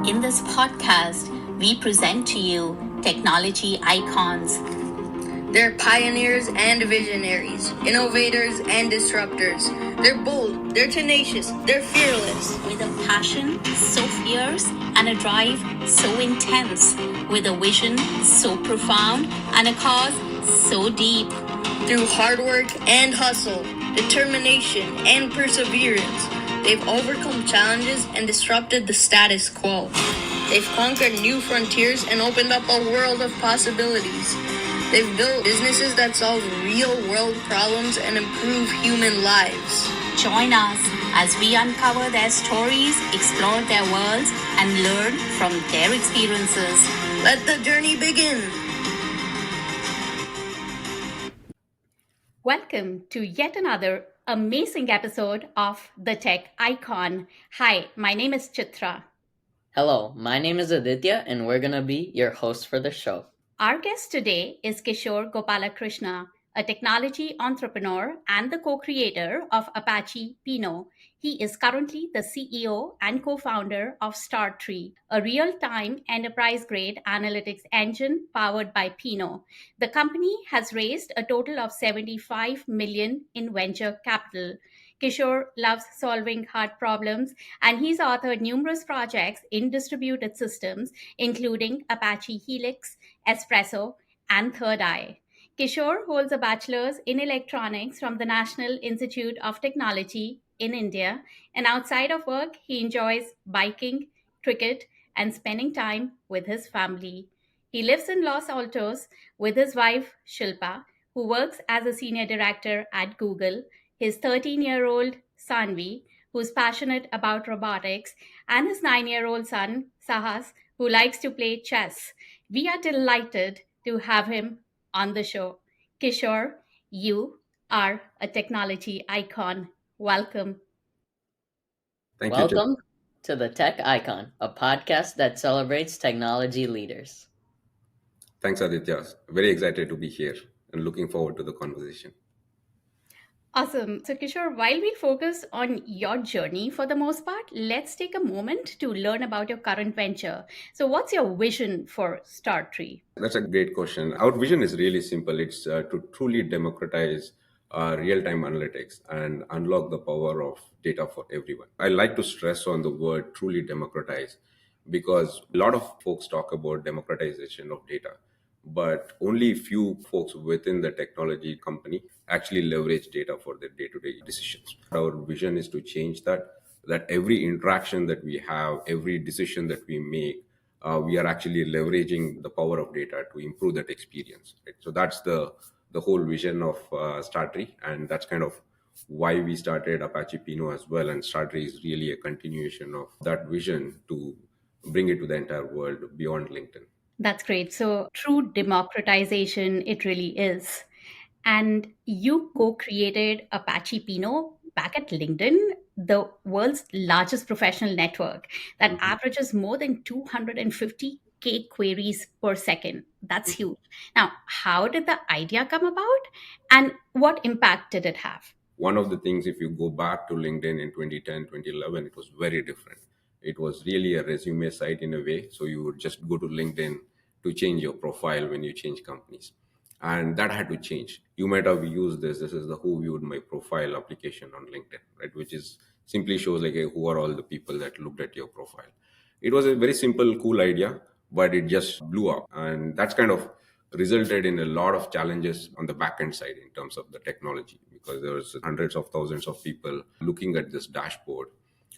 In this podcast, we present to you technology icons. They're pioneers and visionaries, innovators and disruptors. They're bold, they're tenacious, they're fearless. With a passion so fierce and a drive so intense. With a vision so profound and a cause so deep. Through hard work and hustle, determination and perseverance, they've overcome challenges and disrupted the status quo. They've conquered new frontiers and opened up a world of possibilities. They've built businesses that solve real-world problems and improve human lives. Join us as we uncover their stories, explore their worlds, and learn from their experiences. Let the journey begin. Welcome to yet another amazing episode of The Tech Icon. Hi, my name is Chitra. Hello, my name is Aditya, and we're going to be your host for the show. Our guest today is Kishore Gopalakrishna, a technology entrepreneur and the co-creator of Apache Pino. He is currently the CEO and co-founder of StarTree, a real-time enterprise-grade analytics engine powered by Pino. The company has raised a total of $75 million in venture capital. Kishore loves solving hard problems, and he's authored numerous projects in distributed systems, including Apache Helix, Espresso, and Third Eye. Kishore holds a bachelor's in electronics from the National Institute of Technology in India, and outside of work, he enjoys biking, cricket, and spending time with his family. He lives in Los Altos with his wife, Shilpa, who works as a senior director at Google, his 13-year-old Sanvi, who's passionate about robotics, and his 9-year-old son, Saahas, who likes to play chess. We are delighted to have him on the show. Kishore, you are a technology icon. Welcome. Thank you, Chip. Welcome to The Tech Icon, a podcast that celebrates technology leaders. Thanks, Aditya. Very excited to be here and looking forward to the conversation. Awesome. So, Kishore, while we focus on your journey for the most part, let's take a moment to learn about your current venture. So, what's your vision for StarTree? That's a great question. Our vision is really simple. It's to truly democratize real-time analytics and unlock the power of data for everyone. I like to stress on the word truly democratize because a lot of folks talk about democratization of data, but only few folks within the technology company actually leverage data for their day-to-day decisions. Our vision is to change that every interaction that we have, every decision that we make, we are actually leveraging the power of data to improve that experience. Right? So that's the whole vision of StarTree, and that's kind of why we started Apache Pino as well. And StarTree is really a continuation of that vision to bring it to the entire world beyond LinkedIn. That's great. So, true democratization, it really is. And you co-created Apache Pino back at LinkedIn, the world's largest professional network that averages more than 250K queries per second. That's huge. Now, how did the idea come about and what impact did it have? One of the things, if you go back to LinkedIn in 2010, 2011, it was very different. It was really a resume site in a way. So you would just go to LinkedIn to change your profile when you change companies. And that had to change. You might have used this. This is the who viewed my profile application on LinkedIn, right? Which is simply shows like, hey, who are all the people that looked at your profile. It was a very simple, cool idea, but it just blew up. And that's kind of resulted in a lot of challenges on the backend side in terms of the technology, because there was hundreds of thousands of people looking at this dashboard.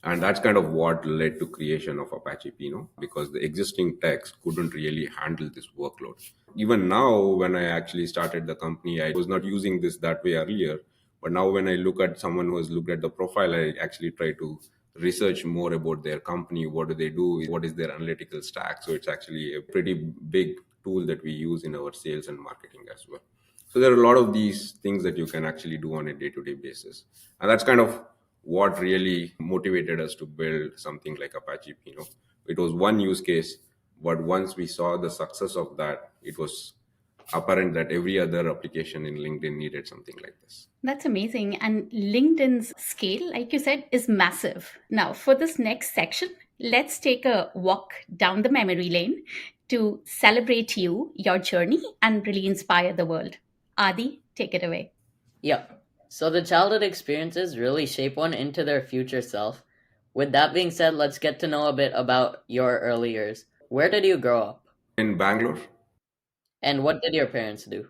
And that's kind of what led to creation of Apache Pino, because the existing techs couldn't really handle this workload. Even now, when I actually started the company, I was not using this that way earlier. But now when I look at someone who has looked at the profile, I actually try to research more about their company. What do they do? What is their analytical stack? So it's actually a pretty big tool that we use in our sales and marketing as well. So there are a lot of these things that you can actually do on a day-to-day basis. And that's kind of what really motivated us to build something like Apache Pino. It was one use case, but once we saw the success of that, it was apparent that every other application in LinkedIn needed something like this. That's amazing. And LinkedIn's scale, like you said, is massive. Now, for this next section, let's take a walk down the memory lane to celebrate you, your journey, and really inspire the world. Adi, take it away. Yep. So the childhood experiences really shape one into their future self. With that being said, let's get to know a bit about your early years. Where did you grow up? In Bangalore, And what did your parents do?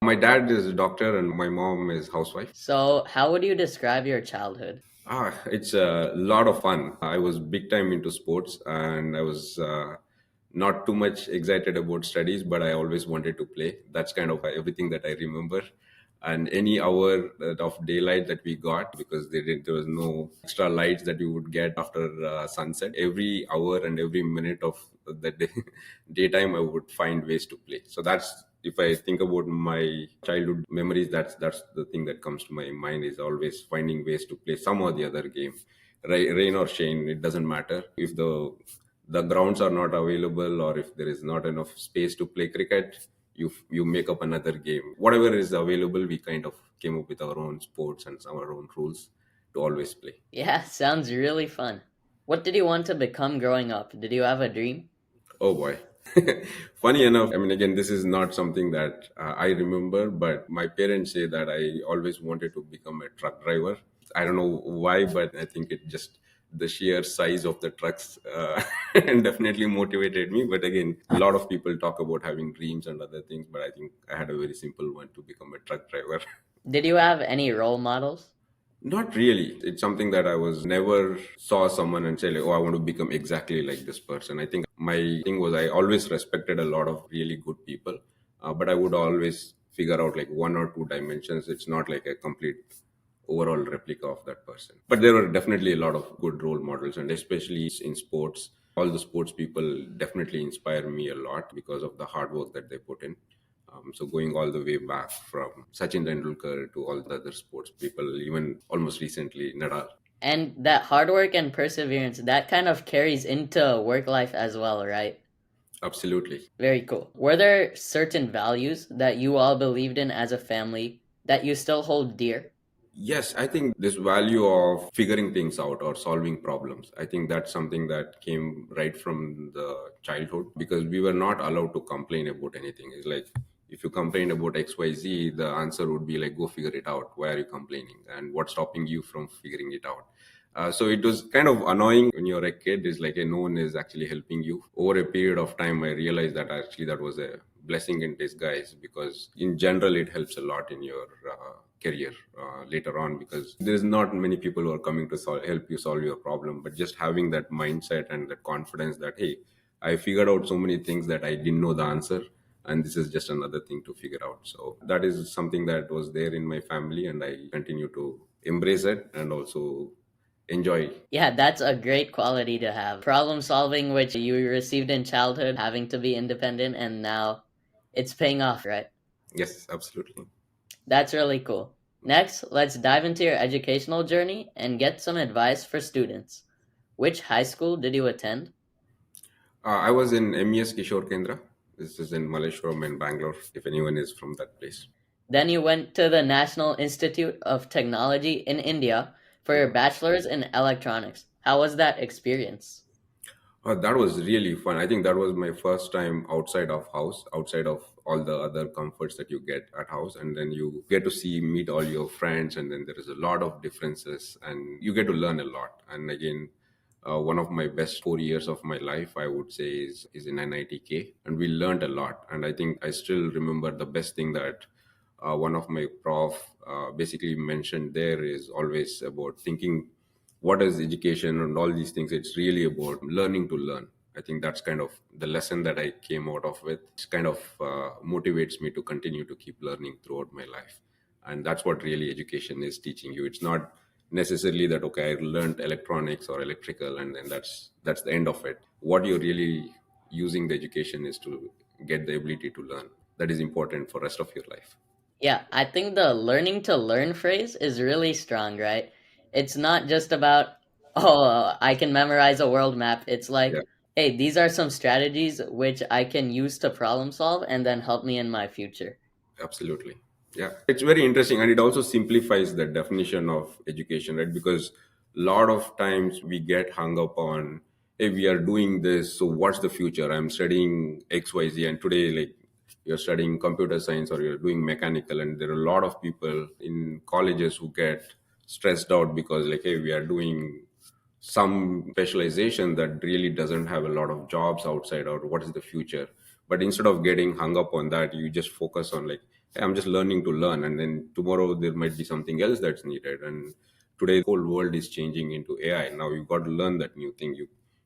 my dad is a doctor and my mom is housewife. So, how would you describe your childhood? It's a lot of fun. I was big time into sports and I was not too much excited about studies, but I always wanted to play. That's kind of everything that I remember. And any hour of daylight that we got, because there was no extra lights that you would get after sunset, every hour and every minute of the day, daytime, I would find ways to play. So that's, if I think about my childhood memories, that's the thing that comes to my mind, is always finding ways to play some or the other game. Rain or shine, it doesn't matter. If the grounds are not available or if there is not enough space to play cricket, you make up another game. Whatever is available, we kind of came up with our own sports and our own rules to always play. Yeah, sounds really fun. What did you want to become growing up? Did you have a dream? Oh boy. Funny enough, I mean, again, this is not something that I remember, but my parents say that I always wanted to become a truck driver. I don't know why, but I think it just, the sheer size of the trucks and definitely motivated me. But again, a lot of people talk about having dreams and other things, but I think I had a very simple one, to become a truck driver. Did you have any role models? Not really. It's something that I was never saw someone and say like, oh, I want to become exactly like this person. I think my thing was I always respected a lot of really good people, but I would always figure out like one or two dimensions. It's not like a complete overall replica of that person. But there were definitely a lot of good role models, and especially in sports, all the sports people definitely inspire me a lot because of the hard work that they put in. So going all the way back from Sachin Tendulkar to all the other sports people, even almost recently Nadal. And that hard work and perseverance, that kind of carries into work life as well, right? Absolutely. Very cool. Were there certain values that you all believed in as a family that you still hold dear? Yes, I think this value of figuring things out or solving problems, I think that's something that came right from the childhood, because we were not allowed to complain about anything. It's like, if you complain about XYZ, the answer would be like, go figure it out. Why are you complaining? And what's stopping you from figuring it out? So it was kind of annoying when you're a kid. It's like, no one is actually helping you. Over a period of time, I realized that actually that was a blessing in disguise, because in general, it helps a lot in your career later on, because there's not many people who are coming to help you solve your problem. But just having that mindset and that confidence that, hey, I figured out so many things that I didn't know the answer, and this is just another thing to figure out. So that is something that was there in my family, and I continue to embrace it and also enjoy. Yeah, that's a great quality to have. Problem solving, which you received in childhood, having to be independent, and now it's paying off, right? Yes, absolutely. That's really cool. Next, let's dive into your educational journey and get some advice for students. Which high school did you attend? I was in MES Kishore Kendra. This is in Malleshwaram in Bangalore, if anyone is from that place. Then you went to the National Institute of Technology in India for your bachelor's in electronics. How was that experience? That was really fun. I think that was my first time outside of house, outside of all the other comforts that you get at house, and then you get to meet all your friends, and then there is a lot of differences, and you get to learn a lot. And again, one of my best 4 years of my life, I would say, is in NITK, and we learned a lot. And I think I still remember the best thing that one of my prof basically mentioned there is always about thinking, what is education and all these things. It's really about learning to learn. I think that's kind of the lesson that I came out of with. It kind of motivates me to continue to keep learning throughout my life. And that's what really education is teaching you. It's not necessarily that, okay, I learned electronics or electrical and then that's the end of it. What you're really using the education is to get the ability to learn. That is important for rest of your life. Yeah, I think the learning to learn phrase is really strong, right? It's not just about, oh, I can memorize a world map. It's like, Yeah. Hey, these are some strategies which I can use to problem solve and then help me in my future. Absolutely. Yeah. It's very interesting. And it also simplifies the definition of education, right? Because a lot of times we get hung up on, hey, we are doing this. So what's the future? I'm studying XYZ. And today, like, you're studying computer science or you're doing mechanical. And there are a lot of people in colleges who get stressed out because, like, hey, we are doing some specialization that really doesn't have a lot of jobs outside, or what is the future. But instead of getting hung up on that, you just focus on, like, hey, I'm just learning to learn, and then tomorrow there might be something else that's needed. And today the whole world is changing into AI. Now you've got to learn that new thing.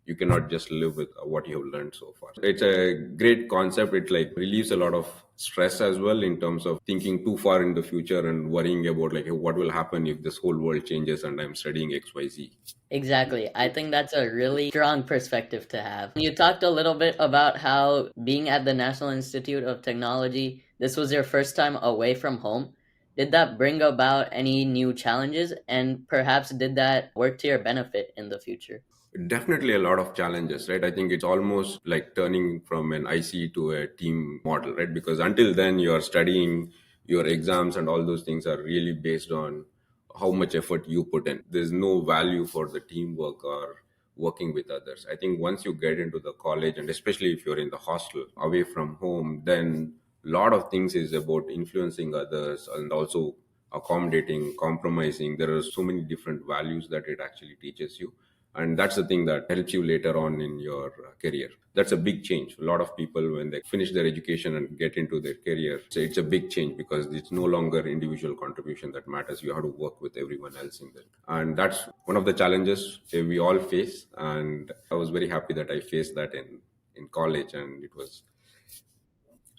You cannot just live with what you have learned so far. It's a great concept. It like relieves a lot of stress as well, in terms of thinking too far in the future and worrying about, like, hey, what will happen if this whole world changes and I'm studying XYZ. Exactly. I think that's a really strong perspective to have. You talked a little bit about how being at the National Institute of Technology, this was your first time away from home. Did that bring about any new challenges? And perhaps did that work to your benefit in the future? Definitely a lot of challenges, right? I think it's almost like turning from an IC to a team model, right? Because until then, you're studying, your exams and all those things are really based on how much effort you put in. There's no value for the teamwork or working with others. I think once you get into the college, and especially if you're in the hostel away from home, then a lot of things is about influencing others and also accommodating, compromising. There are so many different values that it actually teaches you, and that's the thing that helps you later on in your career. That's a big change. A lot of people, when they finish their education and get into their career, so it's a big change because it's no longer individual contribution that matters. You have to work with everyone else in there, and that's one of the challenges we all face. And I was very happy that I faced that in college, and it was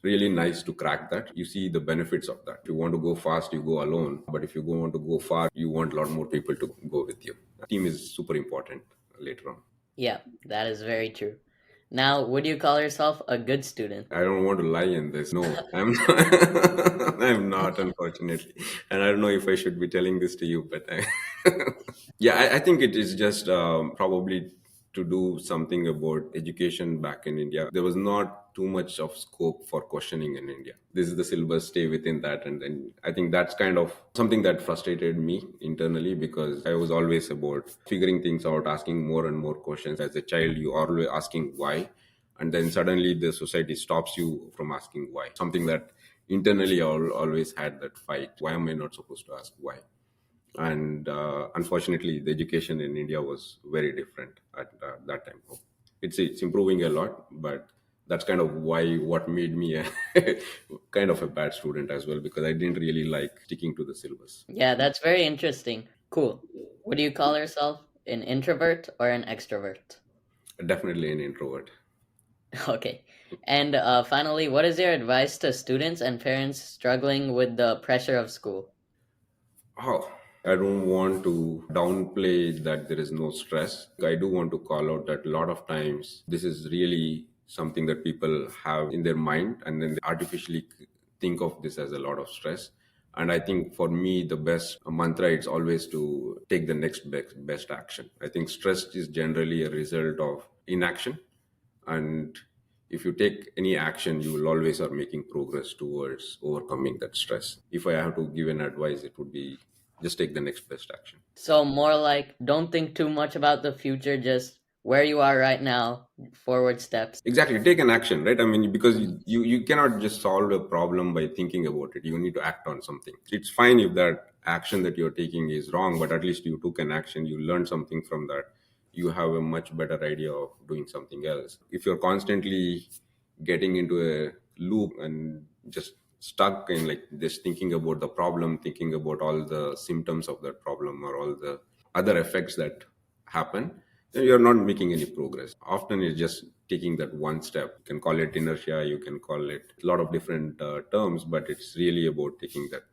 really nice to crack that. You see the benefits of that. If you want to go fast, you go alone. But if you want to go far, you want a lot more people to go with you. Team is super important later on. Yeah, that is very true. Now, would you call yourself a good student? I don't want to lie in this. No, I'm not. I'm not, unfortunately. And I don't know if I should be telling this to you, but yeah, I think it is just probably to do something about education back in India. There was not too much of scope for questioning in India. This is the syllabus, stay within that. And then I think that's kind of something that frustrated me internally, because I was always about figuring things out, asking more and more questions. As a child, you are always asking why. And then suddenly the society stops you from asking why. Something that internally I always had that fight. Why am I not supposed to ask why? And unfortunately, the education in India was very different at that time. It's improving a lot, but that's kind of what made me a kind of a bad student as well, because I didn't really like sticking to the syllabus. Yeah, that's very interesting. Cool. Would you call yourself an introvert or an extrovert? Definitely an introvert. Okay. And finally, what is your advice to students and parents struggling with the pressure of school? Oh, I don't want to downplay that there is no stress. I do want to call out that a lot of times this is really something that people have in their mind, and then they artificially think of this as a lot of stress. And I think for me, the best mantra is always to take the next best action. I think stress is generally a result of inaction, and if you take any action, you will always are making progress towards overcoming that stress. If I have to give an advice, it would be just take the next best action. So more like don't think too much about the future, just where you are right now, forward steps. Exactly, take an action, right? I mean, because you cannot just solve a problem by thinking about it. You need to act on something. It's fine if that action that you're taking is wrong, but at least you took an action, you learned something from that. You have a much better idea of doing something else. If you're constantly getting into a loop and just stuck in, like, just thinking about the problem, thinking about all the symptoms of that problem or all the other effects that happen, then you're not making any progress. Often it's just taking that one step. You can call it inertia, you can call it a lot of different terms, but it's really about taking that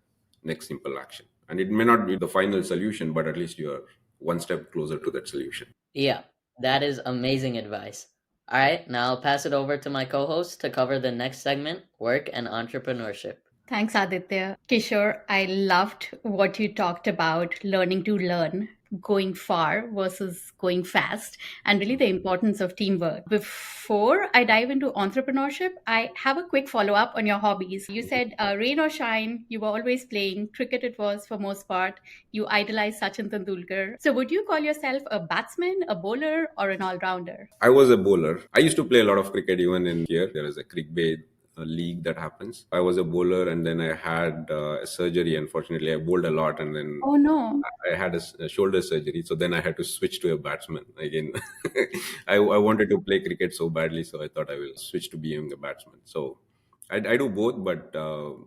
next simple action. And it may not be the final solution, but at least you're one step closer to that solution. Yeah, that is amazing advice. All right, now I'll pass it over to my co-host to cover the next segment, work and entrepreneurship. Thanks, Aditya. Kishore, I loved what you talked about learning to learn. going far versus going fast, and really the importance of teamwork. Before I dive into entrepreneurship, I have a quick follow up on your hobbies. You said rain or shine, you were always playing. Cricket it was for most part. You idolize Sachin Tendulkar. So would you call yourself a batsman, a bowler, or an all rounder? I was a bowler. I used to play a lot of cricket even in here. There is a cricket league that happens. I was a bowler, and then I had a surgery. Unfortunately, I bowled a lot, and then Oh no. I had a shoulder surgery. So then I had to switch to a batsman again. I wanted to play cricket so badly, so I thought I will switch to being a batsman. So I do both, but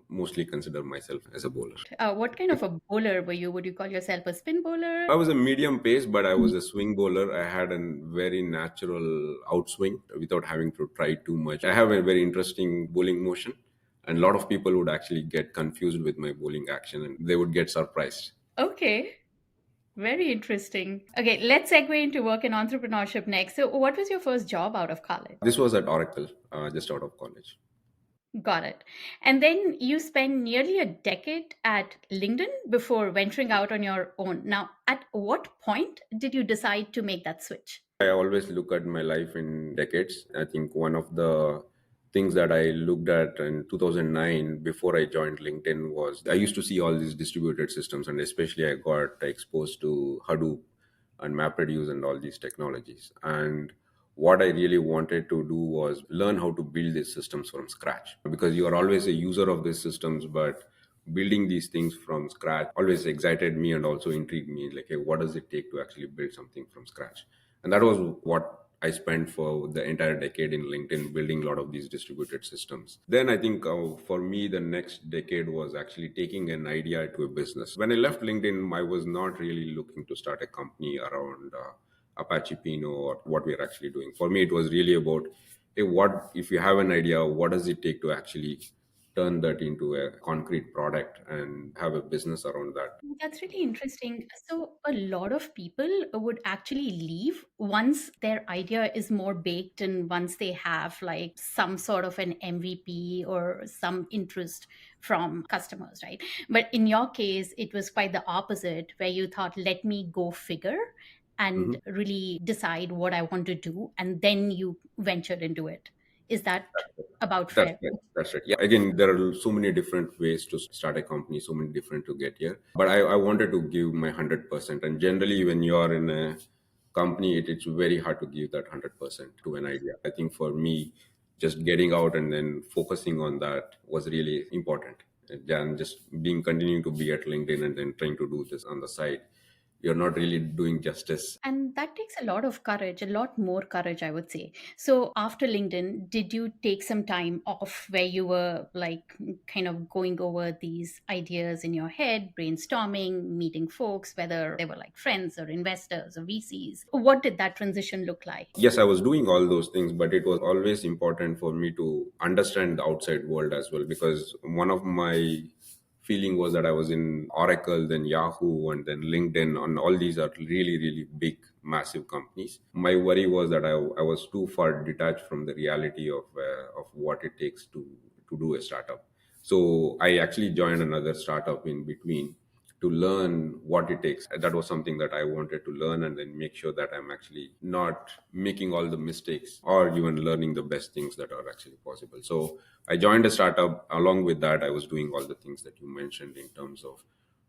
mostly consider myself as a bowler. What kind of a bowler were you? Would you call yourself a spin bowler? I was a medium pace, but I was a swing bowler. I had a very natural outswing without having to try too much. I have a very interesting bowling motion, and a lot of people would actually get confused with my bowling action and they would get surprised. Okay. Very interesting. Okay, let's segue into work and entrepreneurship next. So, what was your first job out of college? This was at Oracle, just out of college. Got it. And then you spent nearly a decade at LinkedIn before venturing out on your own. Now, at what point did you decide to make that switch? I always look at my life in decades. I think one of the things that I looked at in 2009 before I joined LinkedIn was I used to see all these distributed systems, and especially I got exposed to Hadoop and MapReduce and all these technologies. And what I really wanted to do was learn how to build these systems from scratch, because you are always a user of these systems, but building these things from scratch always excited me and also intrigued me. Like, hey, what does it take to actually build something from scratch? And that was what I spent for the entire decade in LinkedIn, building a lot of these distributed systems. Then I think for me, the next decade was actually taking an idea to a business. When I left LinkedIn, I was not really looking to start a company around Apache Pino or what we're actually doing. For me, it was really about, hey, what if you have an idea, what does it take to actually turn that into a concrete product and have a business around that? That's really interesting. So, a lot of people would actually leave once their idea is more baked and once they have like some sort of an MVP or some interest from customers, right? But in your case, it was quite the opposite, where you thought, let me go figure and Mhm. really decide what I want to do, and then you ventured into it. Is that about That's fair? right. That's right. Yeah. Again, there are so many different ways to start a company, so many different to get here. But I wanted to give my 100%. And generally, when you're in a company, it's very hard to give that 100% to an idea. I think for me, just getting out and then focusing on that was really important. And just continuing to be at LinkedIn and then trying to do this on the side, you're not really doing justice. And that takes a lot of courage, a lot more courage, I would say. So, after LinkedIn, did you take some time off where you were like kind of going over these ideas in your head, brainstorming, meeting folks, whether they were like friends or investors or VCs? What did that transition look like? Yes, I was doing all those things, but it was always important for me to understand the outside world as well, because one of my feeling was that I was in Oracle, then Yahoo, and then LinkedIn, and all these are really, really big, massive companies. My worry was that I was too far detached from the reality of what it takes to do a startup. So I actually joined another startup in between to learn what it takes. That was something that I wanted to learn and then make sure that I'm actually not making all the mistakes or even learning the best things that are actually possible. So I joined a startup. Along with that, I was doing all the things that you mentioned in terms of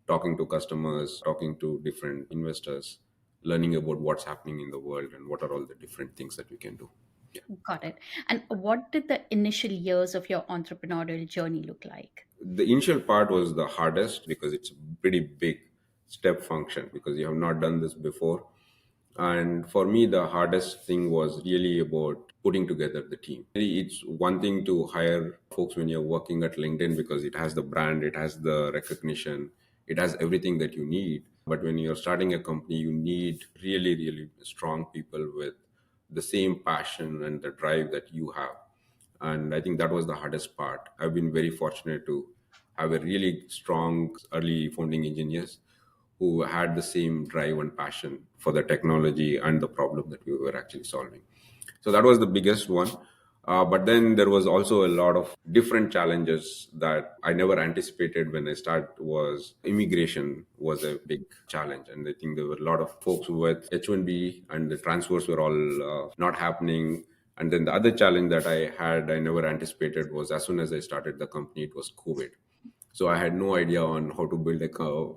talking to customers, talking to different investors, learning about what's happening in the world and what are all the different things that we can do. Yeah. Got it. And what did the initial years of your entrepreneurial journey look like? The initial part was the hardest because it's a pretty big step function because you have not done this before. And for me, the hardest thing was really about putting together the team. It's one thing to hire folks when you're working at LinkedIn because it has the brand, it has the recognition, it has everything that you need. But when you're starting a company, you need really, really strong people with the same passion and the drive that you have. And I think that was the hardest part. I've been very fortunate to have a really strong early founding engineers who had the same drive and passion for the technology and the problem that we were actually solving. So that was the biggest one. But then there was also a lot of different challenges that I never anticipated when I started. Was immigration was a big challenge, and I think there were a lot of folks with H1B, and the transfers were all not happening. And then the other challenge that I never anticipated was as soon as I started the company, it was COVID. So I had no idea on how to build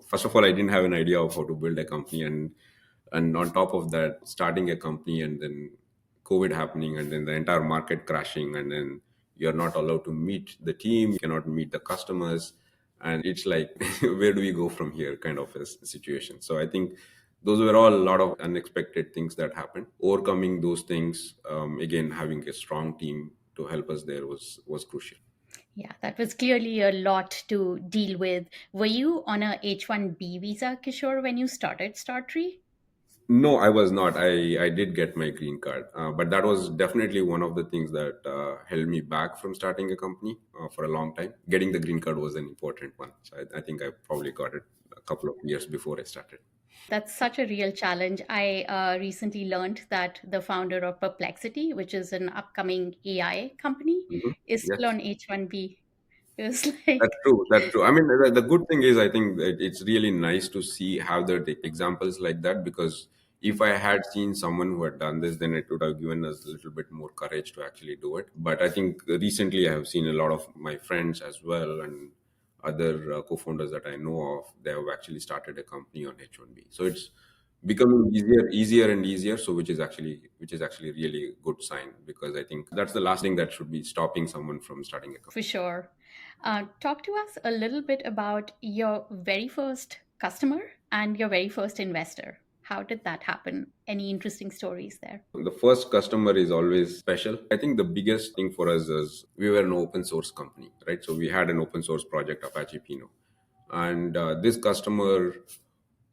first of all, I didn't have an idea of how to build a company, and on top of that, starting a company and then COVID happening, and then the entire market crashing, and then you're not allowed to meet the team, you cannot meet the customers, and it's like where do we go from here, kind of a situation. So I think those were all a lot of unexpected things that happened. Overcoming those things, again, having a strong team to help us there was crucial. Yeah, that was clearly a lot to deal with. Were you on a H1B visa, Kishore, when you started StarTree? No, I was not. I did get my green card, but that was definitely one of the things that held me back from starting a company for a long time. Getting the green card was an important one. So I think I probably got it a couple of years before I started. That's such a real challenge. I recently learned that the founder of Perplexity, which is an upcoming AI company, Hmm. is still Yes. on H1B. It was That's like, true. That's true. I mean, the good thing is, I think that it's really nice to see how there are examples like that, because if I had seen someone who had done this, then it would have given us a little bit more courage to actually do it. But I think recently I have seen a lot of my friends as well, and other co-founders that I know of, they have actually started a company on H1B. So it's becoming easier and easier. So which is actually really a good sign, because I think that's the last thing that should be stopping someone from starting a company. for sure. Talk to us a little bit about your very first customer and your very first investor. How did that happen? Any interesting stories there? The first customer is always special. I think the biggest thing for us is we were an open source company, right? So we had an open source project, Apache Pino. And this customer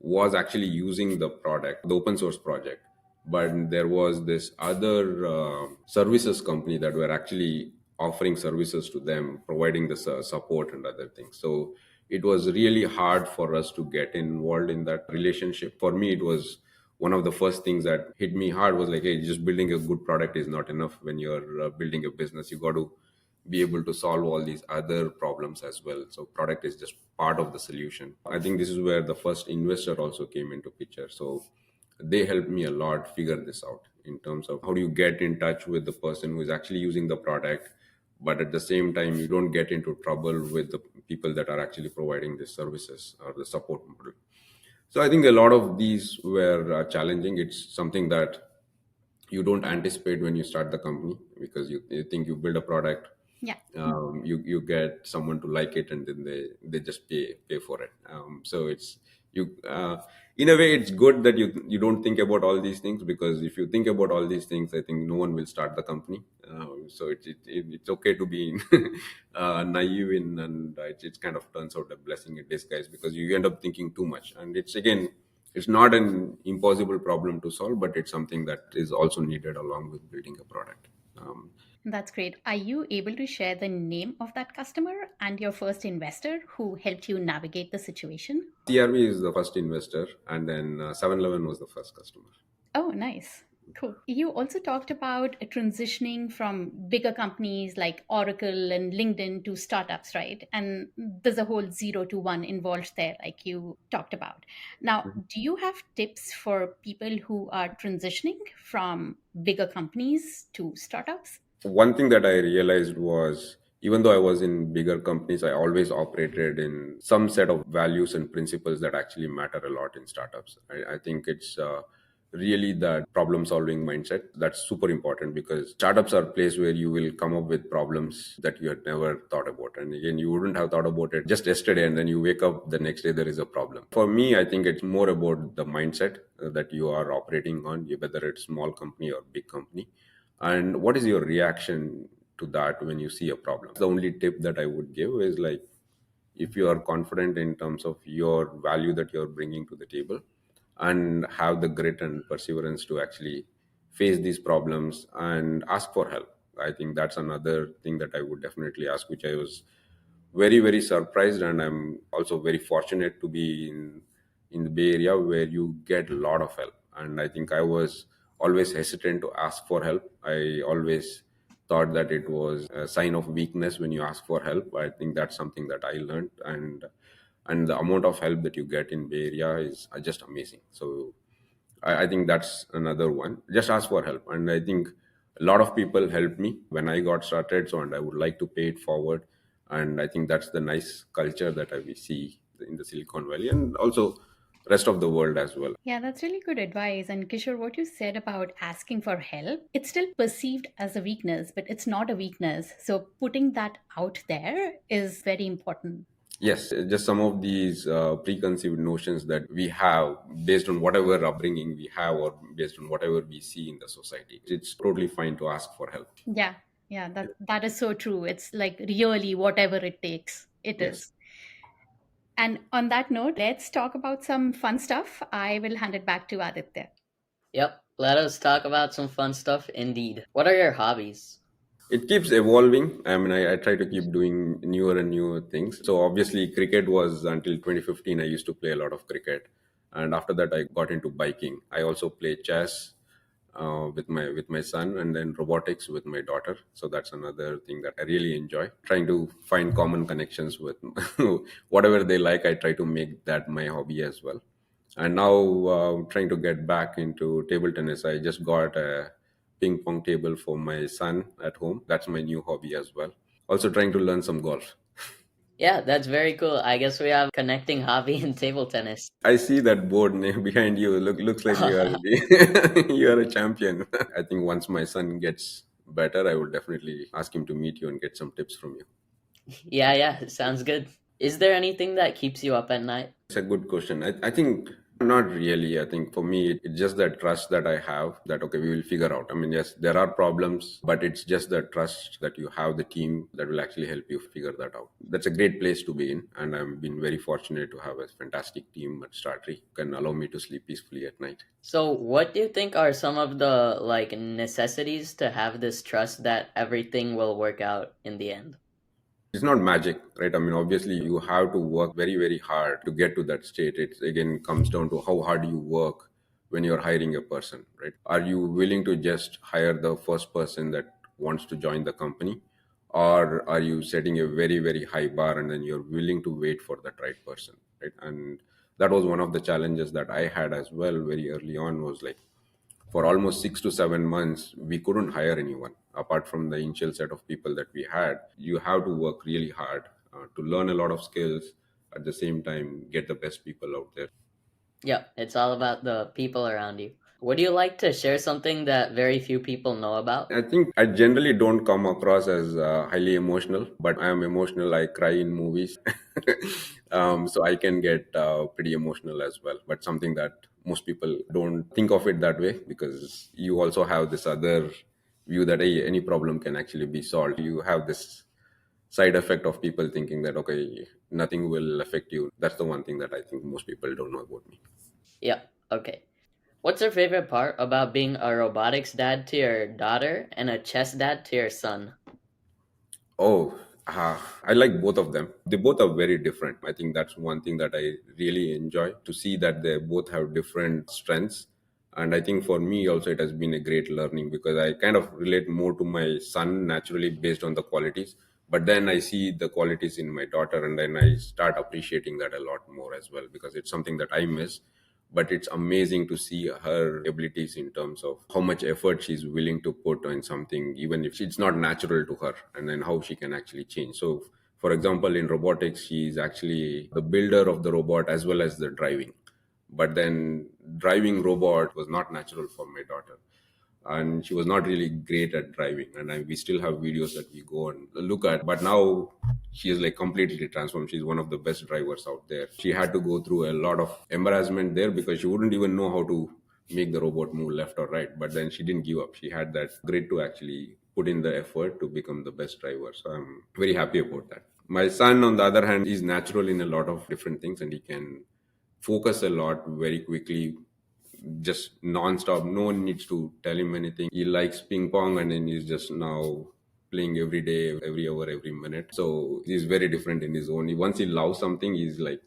was actually using the product, the open source project. But there was this other services company that were actually offering services to them, providing the support and other things. So it was really hard for us to get involved in that relationship. For me, it was one of the first things that hit me hard was like, hey, just building a good product is not enough. When you're building a business, you got to be able to solve all these other problems as well. So product is just part of the solution. I think this is where the first investor also came into picture. So they helped me a lot figure this out in terms of how do you get in touch with the person who is actually using the product, but at the same time you don't get into trouble with the people that are actually providing the services or the support model. So I think a lot of these were challenging. It's something that you don't anticipate when you start the company, because you think you build a product, Yeah. you get someone to like it, and then they just pay for it. So it's you in a way it's good that you don't think about all these things, because if you think about all these things, I think no one will start the company. So it's okay to be naive in, and it kind of turns out a blessing in disguise, because you end up thinking too much, and it's not an impossible problem to solve, but it's something that is also needed along with building a product. That's great. Are you able to share the name of that customer and your first investor who helped you navigate the situation? CRV is the first investor, and then 7-Eleven was the first customer. Oh, nice. Cool. You also talked about transitioning from bigger companies like Oracle and LinkedIn to startups, right? And there's a whole 0 to 1 involved there, like you talked about. Now, do you have tips for people who are transitioning from bigger companies to startups? One thing that I realized was, even though I was in bigger companies, I always operated in some set of values and principles that actually matter a lot in startups. I think it's really that problem solving mindset that's super important, because startups are a place where you will come up with problems that you had never thought about, and again, you wouldn't have thought about it just yesterday, and then you wake up the next day, there is a problem. For me, I think it's more about the mindset that you are operating on, whether it's small company or big company, and what is your reaction to that when you see a problem. The only tip that I would give is like, if you are confident in terms of your value that you're bringing to the table, and have the grit and perseverance to actually face these problems and ask for help. I think that's another thing that I would definitely ask, which I was very, very surprised, and I'm also very fortunate to be in the Bay Area, where you get a lot of help. And I think I was always hesitant to ask for help. I always thought that it was a sign of weakness when you ask for help. I think that's something that I learned, and the amount of help that you get in Bay Area is just amazing. So I think that's another one. Just ask for help, and I think a lot of people helped me when I got started. So, and I would like to pay it forward, and I think that's the nice culture that we see in the Silicon Valley and also rest of the world as well. Yeah, that's really good advice. And Kishore, what you said about asking for help, it's still perceived as a weakness, but it's not a weakness. So putting that out there is very important. Yes, just some of these preconceived notions that we have based on whatever upbringing we have or based on whatever we see in the society. It's totally fine to ask for help. Yeah, yeah, that is so true. It's like really whatever it takes. It Yes. is. And on that note, let's talk about some fun stuff. I will hand it back to Aditya. Yep, let us talk about some fun stuff indeed. What are your hobbies? It keeps evolving. I mean, I try to keep doing newer and newer things. So obviously, cricket was until 2015. I used to play a lot of cricket, and after that, I got into biking. I also play chess with my son, and then robotics with my daughter. So that's another thing that I really enjoy. Trying to find common connections with whatever they like. I try to make that my hobby as well. And now trying to get back into table tennis. I just got a ping pong table for my son at home. That's my new hobby as well. Also trying to learn some golf. Yeah, that's very cool. I guess we have connecting hobby in table tennis. I see that board name behind you. Looks like you are you are a champion. I think once my son gets better, I will definitely ask him to meet you and get some tips from you. Yeah, sounds good. Is there anything that keeps you up at night? It's a good question. I think not really. I think for me, it's just that trust that I have that, okay, we will figure out. I mean, yes, there are problems, but it's just the trust that you have the team that will actually help you figure that out. That's a great place to be in. And I've been very fortunate to have a fantastic team at StarTree who can allow me to sleep peacefully at night. So, what do you think are some of the necessities to have this trust that everything will work out in the end? It's not magic, right? I mean, obviously you have to work very, very hard to get to that state. It again comes down to how hard you work when you're hiring a person, right? Are you willing to just hire the first person that wants to join the company? Or are you setting a very, very high bar and then you're willing to wait for that right person, right? And that was one of the challenges that I had as well very early on, was like, for almost 6 to 7 months, we couldn't hire anyone apart from the initial set of people that we had. You have to work really hard to learn a lot of skills, at the same time get the best people out there. Yep, it's all about the people around you. Would you like to share something that very few people know about? I think I generally don't come across as highly emotional, but I am emotional. I cry in movies. So I can get pretty emotional as well. But something that most people don't think of it that way, because you also have this other view that, hey, any problem can actually be solved. You have this side effect of people thinking that, okay, nothing will affect you. That's the one thing that I think most people don't know about me. Yep, okay. What's your favorite part about being a robotics dad to your daughter and a chess dad to your son? Oh, I like both of them. They both are very different. I think that's one thing that I really enjoy, to see that they both have different strengths. And I think for me also, it has been a great learning, because I kind of relate more to my son naturally based on the qualities. But then I see the qualities in my daughter, and then I start appreciating that a lot more as well, because it's something that I miss. But it's amazing to see her abilities in terms of how much effort she's willing to put on something, even if it's not natural to her, and then how she can actually change. So for example, in robotics, she's actually the builder of the robot as well as the driving. But then driving robot was not natural for my daughter, and she was not really great at driving. And we still have videos that we go and look at, but now she is like completely transformed. She's one of the best drivers out there. She had to go through a lot of embarrassment there, because she wouldn't even know how to make the robot move left or right, but then she didn't give up. She had that grit to actually put in the effort to become the best driver. So I'm very happy about that. My son, on the other hand, is natural in a lot of different things, and he can focus a lot very quickly, just non-stop. No one needs to tell him anything. He likes ping pong, and then he's just now playing every day, every hour, every minute. So he's very different in his own. Once he loves something, he's like,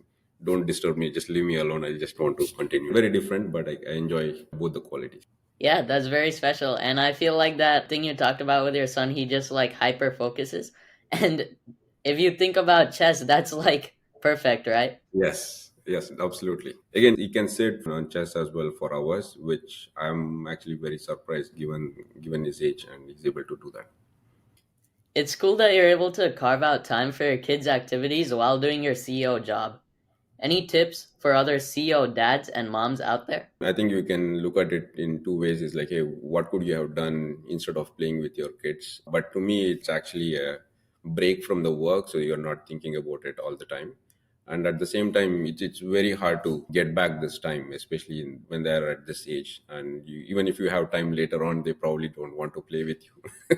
don't disturb me, just leave me alone, I just want to continue. Very different, but I enjoy both the qualities. Yeah, that's very special. And I feel like that thing you talked about with your son, he just like hyper focuses. And if you think about chess, that's like perfect, right? Yes, yes, absolutely. Again, he can sit on chess as well for hours, which I'm actually very surprised given his age, and he's able to do that. It's cool that you're able to carve out time for your kids' activities while doing your CEO job. Any tips for other CEO dads and moms out there? I think you can look at it in two ways. It's like, hey, what could you have done instead of playing with your kids? But to me, it's actually a break from the work, so you're not thinking about it all the time. And at the same time, it's very hard to get back this time, especially when they're at this age. And even if you have time later on, they probably don't want to play with you.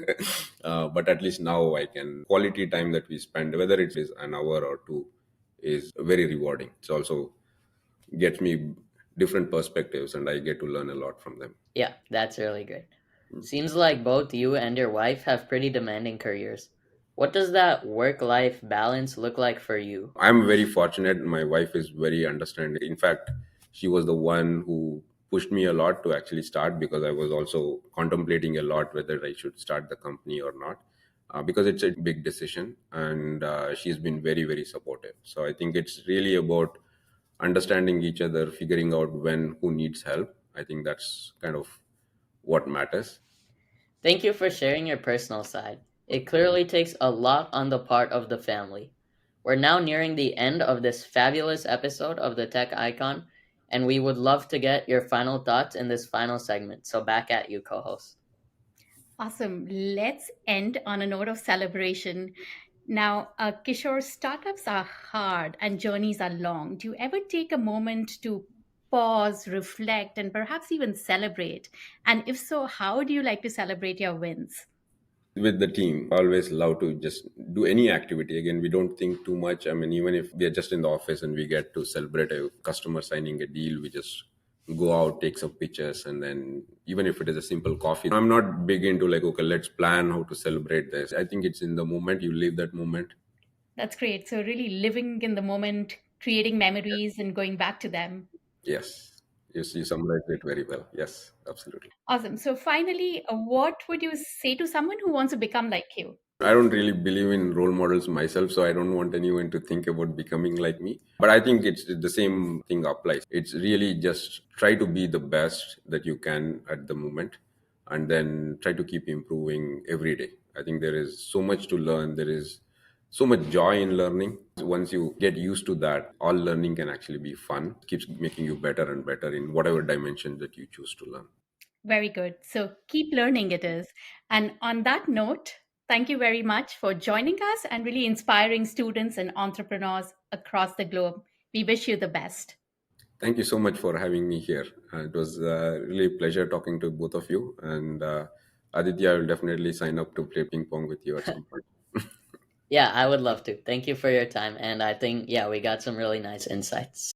But at least now I can quality time that we spend, whether it is an hour or two, is very rewarding. It's also gets me different perspectives and I get to learn a lot from them. Yeah, that's really great. Seems like both you and your wife have pretty demanding careers. What does that work life balance look like for you? I'm very fortunate. My wife is very understanding. In fact, she was the one who pushed me a lot to actually start because I was also contemplating a lot whether I should start the company or not. Because it's a big decision, and she's been very, very supportive. So I think it's really about understanding each other, figuring out when who needs help. I think that's kind of what matters. Thank you for sharing your personal side. It clearly takes a lot on the part of the family. We're now nearing the end of this fabulous episode of the Tech Icon, and we would love to get your final thoughts in this final segment. So, back at you, co host. Awesome. Let's end on a note of celebration. Now, Kishore, startups are hard and journeys are long. Do you ever take a moment to pause, reflect, and perhaps even celebrate? And if so, how do you like to celebrate your wins? With the team, always love to just do any activity. Again, we don't think too much. I mean, even if we are just in the office and we get to celebrate a customer signing a deal, we just go out, take some pictures, and then even if it is a simple coffee, I'm not big into like, okay, let's plan how to celebrate this. I think it's in the moment, you live that moment. That's great. So, really living in the moment, creating memories, and going back to them. Yes, you summarized it very well. Yes, absolutely. Awesome. So, finally, what would you say to someone who wants to become like you? I don't really believe in role models myself, so I don't want anyone to think about becoming like me. But I think it's the same thing applies. It's really just try to be the best that you can at the moment and then try to keep improving every day. I think there is so much to learn. There is so much joy in learning. Once you get used to that, all learning can actually be fun. It keeps making you better and better in whatever dimension that you choose to learn. Very good. So keep learning it is. And on that note, thank you very much for joining us and really inspiring students and entrepreneurs across the globe. We wish you the best. Thank you so much for having me here. It was really a pleasure talking to both of you. And Aditya, I will definitely sign up to play ping pong with you at some point. Yeah, I would love to. Thank you for your time. And I think, yeah, we got some really nice insights.